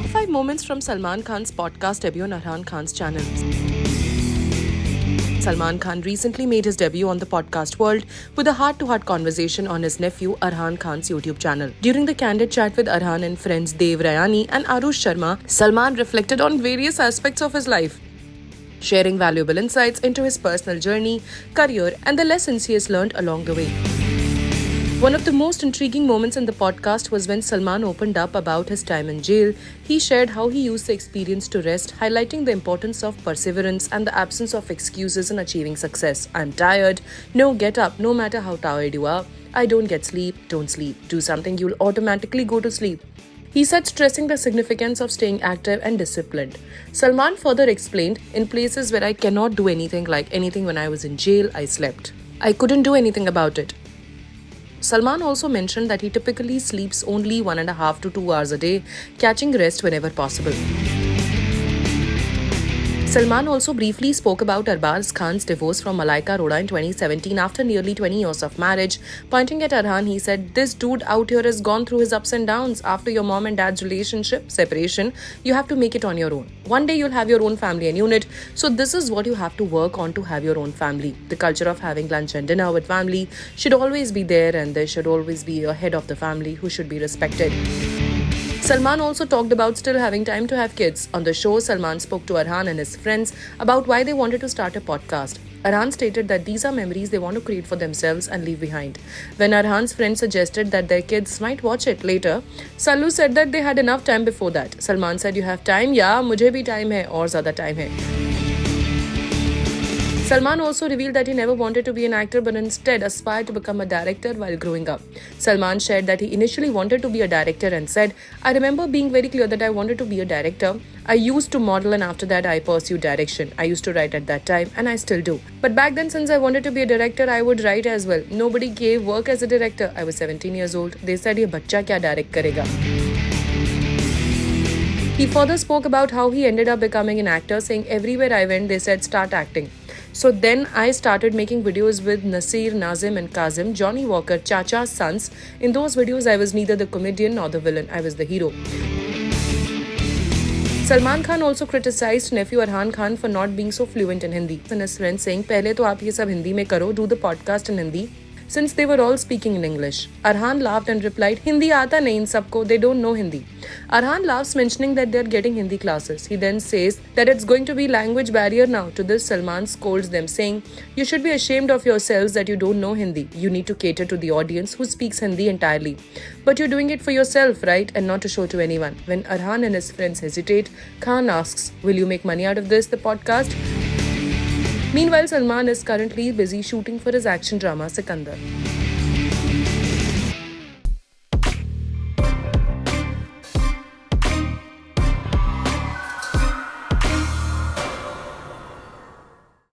Top 5 moments from Salman Khan's podcast debut on Arhan Khan's channel. Salman Khan recently made his debut on the podcast world with a heart-to-heart conversation on his nephew Arhan Khan's YouTube channel. During the candid chat with Arhan and friends Dev Rayani and Arush Sharma, Salman reflected on various aspects of his life, sharing valuable insights into his personal journey, career, and the lessons he has learned along the way. One of the most intriguing moments in the podcast was when Salman opened up about his time in jail. He shared how he used the experience to rest, highlighting the importance of perseverance and the absence of excuses in achieving success. I'm tired. No, get up, no matter how tired you are. I don't get sleep. Don't sleep. Do something, you'll automatically go to sleep. He said, stressing the significance of staying active and disciplined. Salman further explained, in places where I cannot do anything when I was in jail, I slept. I couldn't do anything about it. Salman also mentioned that he typically sleeps only 1.5 to 2 hours a day, catching rest whenever possible. Salman also briefly spoke about Arbaz Khan's divorce from Malaika Arora in 2017 after nearly 20 years of marriage. Pointing at Arhan, he said, "This dude out here has gone through his ups and downs. After your mom and dad's relationship, separation, you have to make it on your own. One day you'll have your own family and unit. So this is what you have to work on to have your own family. The culture of having lunch and dinner with family should always be there, and there should always be a head of the family who should be respected." Salman also talked about still having time to have kids. On the show, Salman spoke to Arhan and his friends about why they wanted to start a podcast. Arhan stated that these are memories they want to create for themselves and leave behind. When Arhan's friends suggested that their kids might watch it later, Sallu said that they had enough time before that. Salman said, "You have time? Yeah, मुझे भी time है और ज़्यादा time है." Salman also revealed that he never wanted to be an actor but instead aspired to become a director while growing up. Salman shared that he initially wanted to be a director and said, "I remember being very clear that I wanted to be a director. I used to model and after that I pursued direction. I used to write at that time and I still do. But back then, since I wanted to be a director, I would write as well. Nobody gave work as a director. I was 17 years old. They said, "Ye bachcha kya direct karega?" He further spoke about how he ended up becoming an actor, saying, "Everywhere I went, they said, start acting. So then I started making videos with Nasir, Nazim and Kazim, Johnny Walker, Chacha's sons. In those videos, I was neither the comedian nor the villain. I was the hero." Salman Khan also criticized nephew Arhan Khan for not being so fluent in Hindi. And his friend saying, "Pehle to aap ye sab Hindi mein karo, do the podcast in Hindi," since they were all speaking in English. Arhan laughed and replied, "Hindi aata nahi in sabko, they don't know Hindi." Arhan laughs, mentioning that they're getting Hindi classes. He then says that it's going to be language barrier now. To this, Salman scolds them, saying, "You should be ashamed of yourselves that you don't know Hindi. You need to cater to the audience who speaks Hindi entirely. But you're doing it for yourself, right? And not to show to anyone." When Arhan and his friends hesitate, Khan asks, "Will you make money out of this, the podcast?" Meanwhile, Salman is currently busy shooting for his action drama Sikandar.